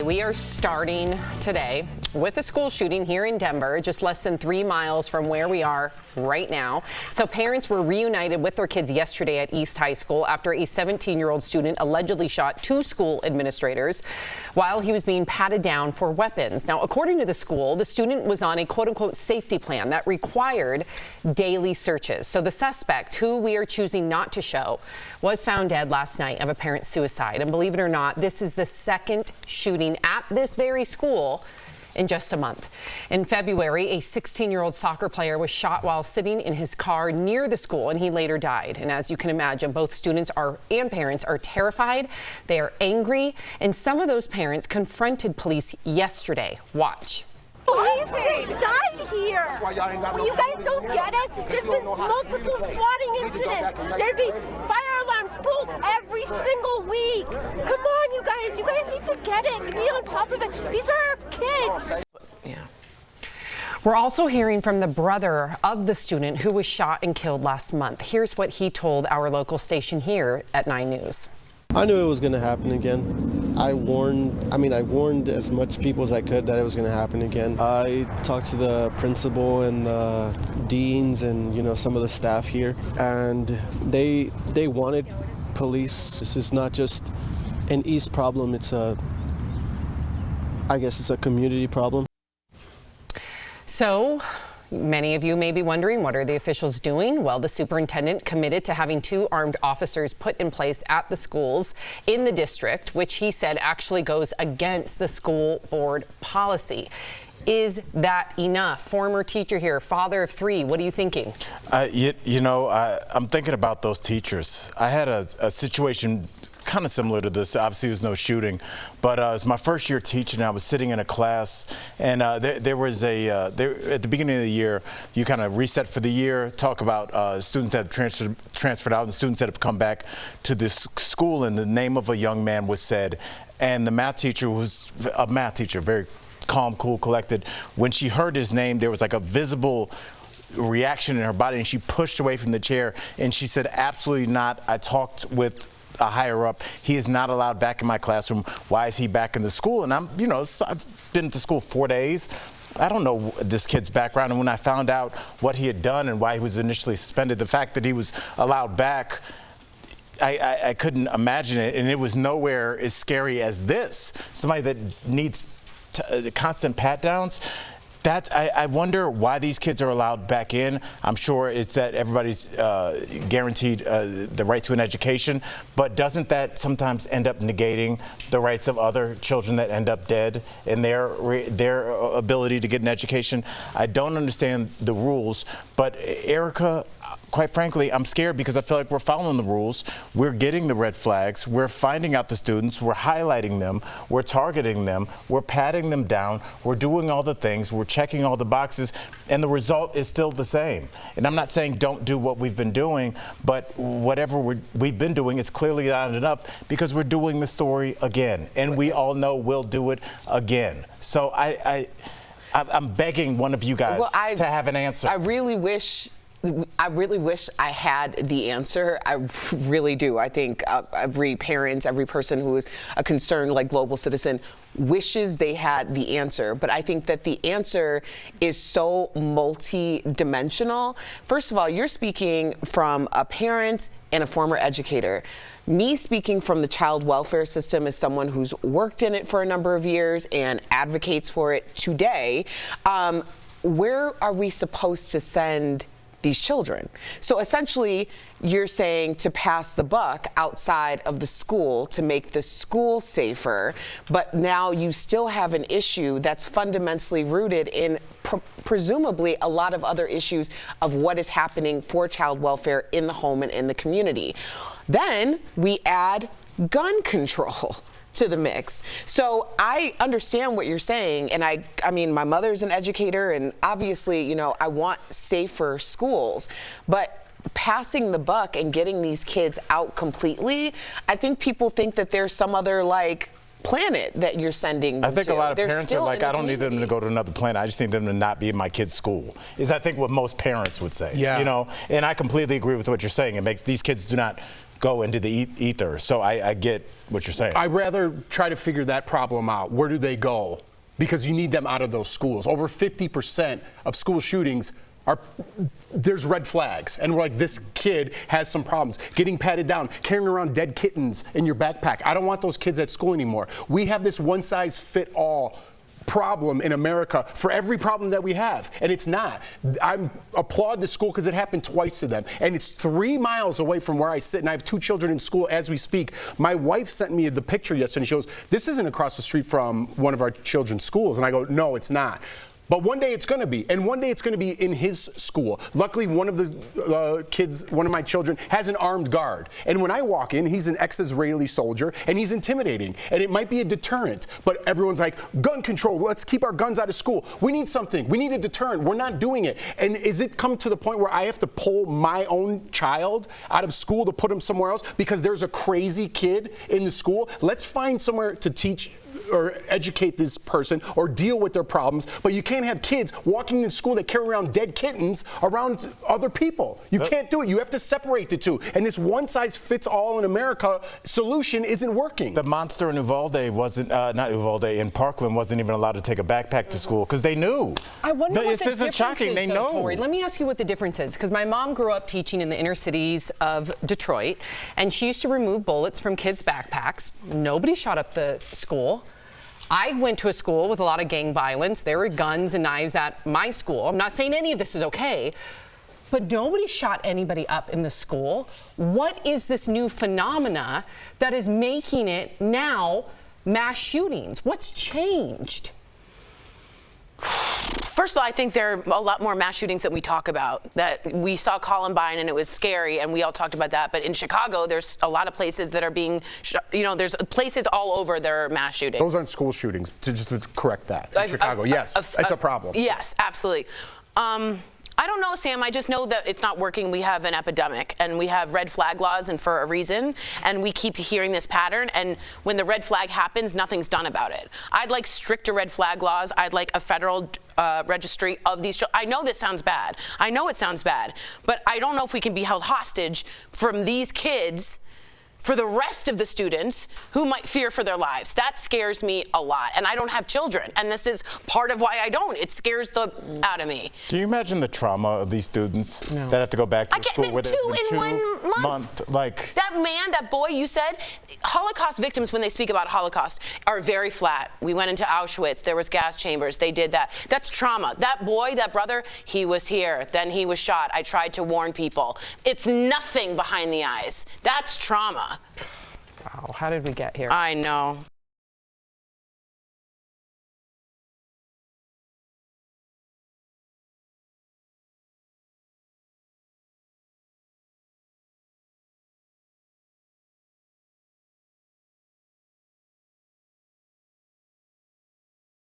we are starting today with a school shooting here in Denver, just less than 3 miles from where we are right now. So parents were reunited with their kids yesterday at East High School after a 17-year-old student allegedly shot 2 school administrators while he was being patted down for weapons. Now, according to the school, the student was on a quote-unquote safety plan that required daily searches. So the suspect, who we are choosing not to show, was found dead last night of apparent suicide. And believe it or not, this is the second shooting at this very school in just a month. In February, a 16-year-old soccer player was shot while sitting in his car near the school, and he later died. And as you can imagine, both students and parents are terrified. They are angry, and some of those parents confronted police yesterday. Watch. Police just died here. Well, you guys don't get it? There's been multiple swatting incidents. There'd be fire alarms pulled every single week. Come on, you guys need to get it. Be on top of it. These are our kids. Yeah. We're also hearing from the brother of the student who was shot and killed last month. Here's what he told our local station here at 9 News. I knew it was going to happen again. I warned as much people as I could that it was going to happen again. I talked to the principal and the deans and, some of the staff here, and they wanted police. This is not just an East problem. I guess it's a community problem. So, many of you may be wondering, what are the officials doing? Well, the superintendent committed to having 2 armed officers put in place at the schools in the district, which he said actually goes against the school board policy. Is that enough? Former teacher here, father of 3, what are you thinking? I'm thinking about those teachers. I had a situation kind of similar to this. Obviously, there was no shooting, but it was my first year teaching. I was sitting in a class, and there was at the beginning of the year, you kind of reset for the year, talk about students that have transferred out and students that have come back to this school, and the name of a young man was said, and the math teacher was a math teacher, very calm, cool, collected. When she heard his name, there was like a visible reaction in her body, and she pushed away from the chair, and she said, absolutely not. I talked with a higher up. He is not allowed back in my classroom. Why is he back in the school? And I've been to school 4 days. I don't know this kid's background. And when I found out what he had done and why he was initially suspended, the fact that he was allowed back, I couldn't imagine it. And it was nowhere as scary as this. Somebody that needs constant pat downs. I wonder why these kids are allowed back in. I'm sure it's that everybody's guaranteed the right to an education, but doesn't that sometimes end up negating the rights of other children that end up dead and their ability to get an education? I don't understand the rules, but Erica, quite frankly, I'm scared because I feel like we're following the rules. We're getting the red flags. We're finding out the students. We're highlighting them. We're targeting them. We're patting them down. We're doing all the things. We're checking all the boxes, and the result is still the same. And I'm not saying don't do what we've been doing, but whatever we've been doing, it's clearly not enough because we're doing the story again, and we all know we'll do it again. So I'm begging one of you guys to have an answer. I really wish I had the answer. I really do. I think every parent, every person who is a concerned, global citizen wishes they had the answer. But I think that the answer is so multi-dimensional. First of all, you're speaking from a parent and a former educator. Me speaking from the child welfare system as someone who's worked in it for a number of years and advocates for it today, where are we supposed to send these children? So essentially, you're saying to pass the buck outside of the school to make the school safer, but now you still have an issue that's fundamentally rooted in presumably a lot of other issues of what is happening for child welfare in the home and in the community. Then we add gun control to the mix. So I understand what you're saying, and I mean, my mother's an educator, and obviously, I want safer schools, but passing the buck and getting these kids out completely, I think people think that there's some other planet that you're sending them I think to. a lot of They're parents are like, I don't need them to go to another planet. I just need them to not be in my kid's school, is I think what most parents would say. Yeah. And I completely agree with what you're saying. It makes these kids do not go into the ether. So I get what you're saying. I'd rather try to figure that problem out. Where do they go? Because you need them out of those schools. Over 50% of school shootings there's red flags, and we're like, this kid has some problems. Getting patted down, carrying around dead kittens in your backpack. I don't want those kids at school anymore. We have this one-size-fit-all problem in America for every problem that we have, and it's not. I applaud the school because it happened twice to them, and it's 3 miles away from where I sit, and I have 2 children in school as we speak. My wife sent me the picture yesterday, and she goes, this isn't across the street from one of our children's schools, and I go, no, it's not. But one day it's going to be, and one day it's going to be in his school. Luckily, one of the kids, one of my children, has an armed guard. And when I walk in, he's an ex-Israeli soldier, and he's intimidating. And it might be a deterrent, but everyone's like, gun control, let's keep our guns out of school. We need something. We need a deterrent. We're not doing it. And is it come to the point where I have to pull my own child out of school to put him somewhere else because there's a crazy kid in the school? Let's find somewhere to teach or educate this person or deal with their problems, but you can't have kids walking in school that carry around dead kittens around other people. You can't do it. You have to separate the two. And this one-size-fits-all in America solution isn't working. The monster in Uvalde wasn't, not Uvalde, in Parkland wasn't even allowed to take a backpack to school because they knew. I wonder what the this isn't difference shocking. is, They though, know. Tori. Let me ask you what the difference is, because my mom grew up teaching in the inner cities of Detroit, and she used to remove bullets from kids' backpacks. Nobody shot up the school. I went to a school with a lot of gang violence. There were guns and knives at my school. I'm not saying any of this is okay, but nobody shot anybody up in the school. What is this new phenomena that is making it now mass shootings? What's changed? First of all, I think there are a lot more mass shootings than we talk about. That we saw Columbine and it was scary, and we all talked about that. But in Chicago, there's a lot of places that are being, there's places all over that are mass shootings. Those aren't school shootings, just to correct that. In Chicago, yes, it's a problem. Yes, absolutely. I don't know, Sam. I just know that it's not working. We have an epidemic, and we have red flag laws, and for a reason. And we keep hearing this pattern. And when the red flag happens, nothing's done about it. I'd like stricter red flag laws. I'd like a federal registry of these. I know this sounds bad. I know it sounds bad. But I don't know if we can be held hostage from these kids for the rest of the students who might fear for their lives. That scares me a lot. And I don't have children. And this is part of why I don't. It scares the out of me. Do you imagine the trauma of these students that have to go back to school where there's been 2 months? Like that man, that boy you said, Holocaust victims, when they speak about Holocaust, are very flat. We went into Auschwitz. There was gas chambers. They did that. That's trauma. That boy, that brother, he was here. Then he was shot. I tried to warn people. It's nothing behind the eyes. That's trauma. Wow, how did we get here? I know.